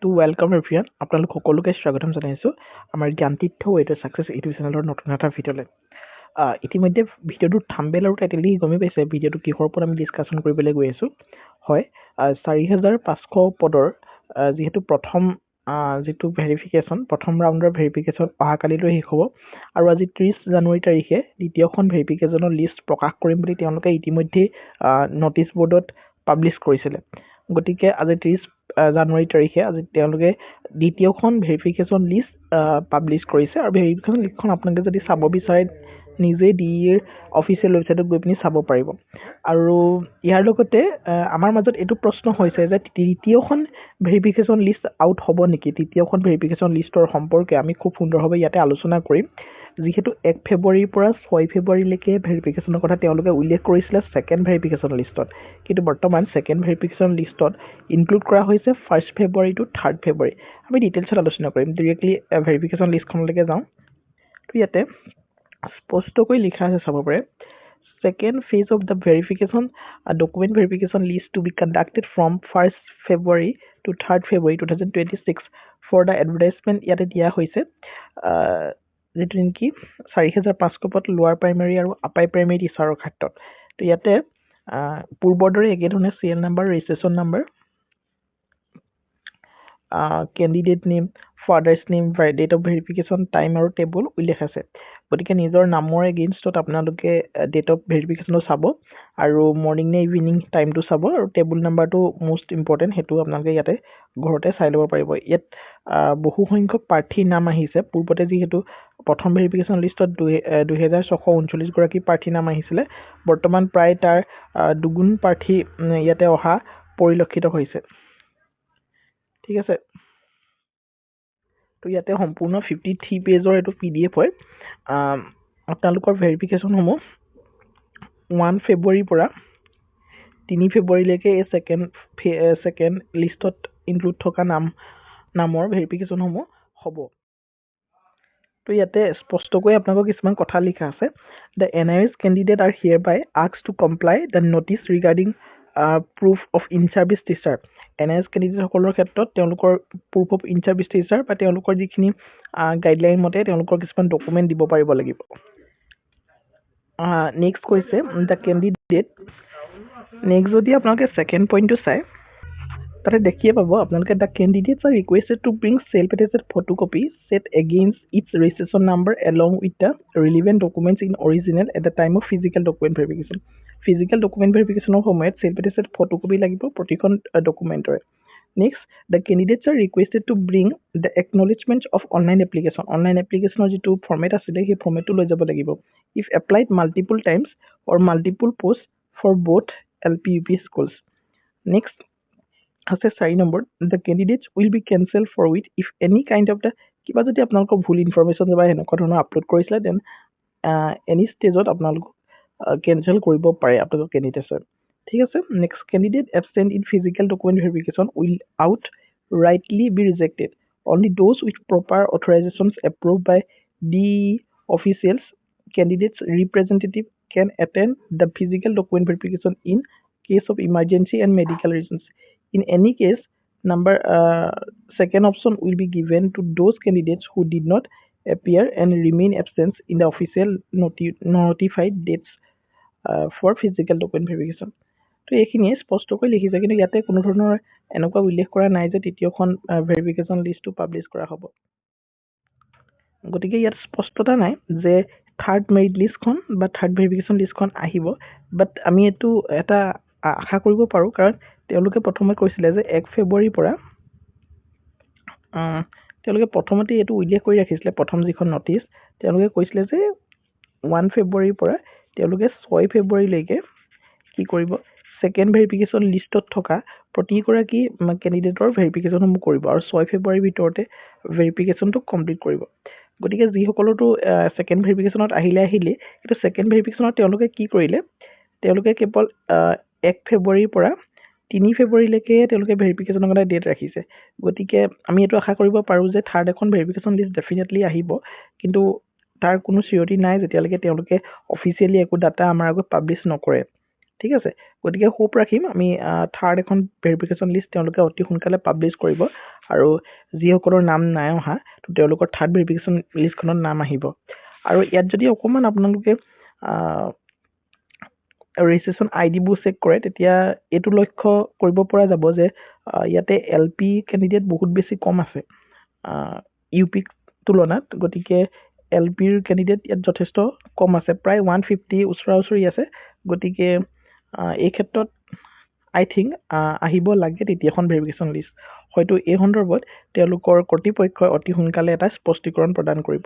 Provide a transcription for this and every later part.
Two welcome everyone আপোনালোক সকলোকে স্বাগতম জনাইছোঁ আমাৰ Gyantirtha way to success YouTube চেনেলৰ নতুন এটা ভিডিঅ'লৈ। ইতিমধ্যে ভিডিঅ'টোৰ থাম্বনেইল আৰু টাইটেল দেখি গমেই পাইছে ভিডিঅ'টো কিহৰ ওপৰত আমি ডিছকাশ্যন কৰিবলৈ গৈ আছোঁ। হয়, 4,500 পদৰ যিহেতু প্ৰথম যিটো ভেৰিফিকেশ্যন, প্ৰথম ৰাউণ্ডৰ ভেৰিফিকেশ্যন অহাকালিলৈ শেষ হ'ব আৰু আজি 30 জানুৱাৰী তাৰিখে দ্বিতীয়খন ভেৰিফিকেশ্যনৰ লিষ্ট প্ৰকাশ কৰিম বুলি তেওঁলোকে ইতিমধ্যেই নটিছ বৰ্ডত পাব্লিছ কৰিছিলে। গতিকে আজি 30 জানুৱাৰী তাৰিখে আজি তেওঁলোকে দ্বিতীয়খন ভেৰিফিকেশ্যন লিষ্ট পাব্লিছ কৰিছে আৰু ভেৰিফিকেশ্যন লিষ্টখন আপোনালোকে যদি চাব বিচাৰে নিজে DEৰ অফিচিয়েল ৱেবছাইটত গৈ পিনি চাব পাৰিব। আৰু ইয়াৰ লগতে আমাৰ মাজত এইটো প্ৰশ্ন হৈছে যে তৃতীয়খন ভেৰিফিকেশ্যন লিষ্ট আউট হ'ব নেকি? তৃতীয়খন ভেৰিফিকেশ্যন লিষ্টৰ সম্পৰ্কে আমি খুব সুন্দৰভাৱে ইয়াতে আলোচনা কৰিম। যিহেতু 1 ফেব্ৰুৱাৰীৰ পৰা 6 ফেব্ৰুৱাৰীলৈকে ভেৰিফিকেশ্যনৰ কথা তেওঁলোকে উল্লেখ কৰিছিলে ছেকেণ্ড ভেৰিফিকেশ্যন লিষ্টত, কিন্তু বৰ্তমান ছেকেণ্ড ভেৰিফিকেশ্যন লিষ্টত ইনক্লুড কৰা হৈছে 1 ফেব্ৰুৱাৰী টু 3 ফেব্ৰুৱাৰী। আমি ডিটেইলছত আলোচনা কৰিম। ডিৰেক্টলি ভেৰিফিকেশ্যন লিষ্টখনলৈকে যাওঁ। তো ইয়াতে স্পষ্টকৈ লিখা আছে, চাব পাৰে। Second phase of the verification, document verification list to be conducted from 1st February to 3rd February 2026 for the advertisement ইয়াতে দিয়া হৈছে যিটো নেকি 4,500 পদ লোৱাৰ প্ৰাইমেৰী আৰু আপাৰ প্ৰাইমেৰী টিচাৰৰ ক্ষেত্ৰত। তো ইয়াতে পূৰ্বৰ দৰে একেধৰণে CL number, registration number, candidate name, father's name, date of verification, time আৰু টেবুল উল্লেখ আছে। গতিকে নিজৰ নামৰ এগেইনষ্টত আপোনালোকে ডেট অফ ভেৰিফিকেশ্যনো চাব আৰু মৰ্ণিং নে ইভিনিং টাইমটো চাব আৰু টেবুল নাম্বাৰটো মষ্ট ইম্পৰ্টেণ্ট, সেইটো আপোনালোকে ইয়াতে ঘৰতে চাই ল'ব পাৰিব। ইয়াত বহু সংখ্যক প্ৰাৰ্থীৰ নাম আহিছে। পূৰ্বতে যিহেতু প্ৰথম ভেৰিফিকেশ্যন লিষ্টত 2,639 প্ৰাৰ্থীৰ নাম আহিছিলে, বৰ্তমান প্ৰায় তাৰ দুগুণ প্ৰাৰ্থী ইয়াতে অহা পৰিলক্ষিত হৈছে। ঠিক আছে, তো ইয়াতে সম্পূৰ্ণ 53 পেজৰ এইটো PDF হয়। আপোনালোকৰ ভেৰিফিকেশ্যনসমূহ 1 ফেব্ৰুৱাৰীৰ পৰা 3 ফেব্ৰুৱাৰীলৈকে এই ছেকেণ্ড লিষ্টত ইনক্লুড থকা নামৰ ভেৰিফিকেশ্যনসমূহ হ'ব। তো ইয়াতে স্পষ্টকৈ আপোনালোকৰ কিছুমান কথা লিখা আছে। The NIS candidate are hereby asked to comply the notice regarding proof of in service teacher. NIS কেণ্ডিডেটসকলৰ ক্ষেত্ৰত তেওঁলোকৰ proof of in service teacher বা তেওঁলোকৰ যিখিনি গাইডলাইন মতে তেওঁলোকৰ কিছুমান ডকুমেণ্ট দিব পাৰিব লাগিব। নেক্সট কৈছে দ্য কেণ্ডিডেট। নেক্সট যদি আপোনালোকে ছেকেণ্ড পইণ্টটো চায়, তাতে দেখিয়ে পাব আপোনালোকে the candidates are requested to bring self attested photocopy set against its registration number along with the relevant documents in original at the time of physical document verification. Physical document ভেৰিফিকেশ্যনৰ সময়ত self attested photocopy লাগিব প্ৰতিখন ডকুমেণ্টৰে। Next, the candidates are requested to bring the acknowledgement of online application. Online এপ্লিকেশ্যনৰ যিটো format আছিলে সেই ফৰ্মেটটো লৈ যাব লাগিব। If applied multiple times or multiple post for both LP UP schools. Next আছে 4 নম্বৰ, the candidates will be cancel for with if any kind of the কিবা যদি আপোনালোকৰ ভুল ইনফৰ্মেশ্যন বা সেনেকুৱা ধৰণৰ আপলোড কৰিছিলে দেন এনি ষ্টেজত আপোনালোকক কেঞ্চেল কৰিব পাৰে আপোনালোকৰ কেণ্ডিডেটছে। ঠিক আছে। Next, candidate absent in physical document verification will outrightly be rejected. Only those with proper authorisations approve by DE officials candidates representative can attend the physical document verification in case of emergency and medical reasons. In any case, second option will be given to those candidates who did not appear and remain absent in the official notified dates for physical document verification. তো এইখিনিয়ে স্পষ্টকৈ লিখিছে, কিন্তু ইয়াতে কোনো ধৰণৰ এনেকুৱা উল্লেখ কৰা নাই যে তৃতীয়খন ভেৰিফিকেশ্যন লিষ্টটো পাব্লিছ কৰা হ'ব। গতিকে ইয়াত স্পষ্টতা নাই যে থাৰ্ড মেৰিট লিষ্টখন বা থাৰ্ড ভেৰিফিকেশ্যন লিষ্টখন আহিব, বাট আমি এইটো এটা আশা কৰিব পাৰোঁ, কাৰণ তেওঁলোকে প্ৰথমে কৈছিলে যে 1 ফেব্ৰুৱাৰীৰ পৰা তেওঁলোকে প্ৰথমতে এইটো উল্লেখ কৰি ৰাখিছিলে। প্ৰথম যিখন নটিছ তেওঁলোকে কৈছিলে যে 1 ফেব্ৰুৱাৰীৰ পৰা তেওঁলোকে 6 ফেব্ৰুৱাৰীলৈকে কি কৰিব, ছেকেণ্ড ভেৰিফিকেশ্যন লিষ্টত থকা প্ৰতিগৰাকী কেণ্ডিডেটৰ ভেৰিফিকেশ্যনসমূহ কৰিব আৰু 6 ফেব্ৰুৱাৰীৰ ভিতৰতে ভেৰিফিকেশ্যনটো কমপ্লিট কৰিব। গতিকে যিসকলৰতো ছেকেণ্ড ভেৰিফিকেশ্যনত আহিলে, কিন্তু ছেকেণ্ড ভেৰিফিকেশ্যনত তেওঁলোকে কি কৰিলে, তেওঁলোকে কেৱল 1 ফেব্ৰুৱাৰীৰ পৰা 3 ফেব্ৰুৱাৰীলৈকে তেওঁলোকে ভেৰিফিকেশ্যনৰ কাৰণে ডেট ৰাখিছে। গতিকে আমি এইটো আশা কৰিব পাৰোঁ যে থাৰ্ড এখন ভেৰিফিকেশ্যন লিষ্ট ডেফিনেটলি আহিব, কিন্তু তাৰ কোনো চিয়ৰিটি নাই যেতিয়ালৈকে তেওঁলোকে অফিচিয়েলি একো ডাটা আমাৰ আগত পাব্লিছ নকৰে। ঠিক আছে, গতিকে হোপ ৰাখিম আমি থাৰ্ড এখন ভেৰিফিকেশ্যন লিষ্ট তেওঁলোকে অতি সোনকালে পাব্লিছ কৰিব আৰু যিসকলৰ নাম নাই অহা তো তেওঁলোকৰ থাৰ্ড ভেৰিফিকেশ্যন লিষ্টখনত নাম আহিব। আৰু ইয়াত যদি অকণমান আপোনালোকে ৰেজিষ্ট্ৰেশ্যন আই ডিবোৰ চেক কৰে তেতিয়া এইটো লক্ষ্য কৰিব পৰা যাব যে ইয়াতে এল পি কেণ্ডিডেট বহুত বেছি কম আছে ইউ পি তুলনাত। গতিকে এল পিৰ কেণ্ডিডেট ইয়াত যথেষ্ট কম আছে, প্ৰায় 150 ওচৰা ওচৰি আছে। গতিকে এই ক্ষেত্ৰত আই থিংক আহিব লাগে তৃতীয়খন ভেৰিফিকেশ্যন লিষ্ট। হয়তো এই সন্দৰ্ভত তেওঁলোকৰ কৰ্তৃপক্ষই অতি সোনকালে এটা স্পষ্টীকৰণ প্ৰদান কৰিব।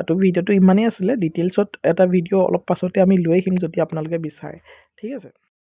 তো ভিডিঅ'টো ইমানেই আছিলে, ডিটেইলছত এটা ভিডিঅ' অলপ পাছতে আমি লৈ আহিম যদি আপোনালোকে বিচাৰে। ঠিক আছে।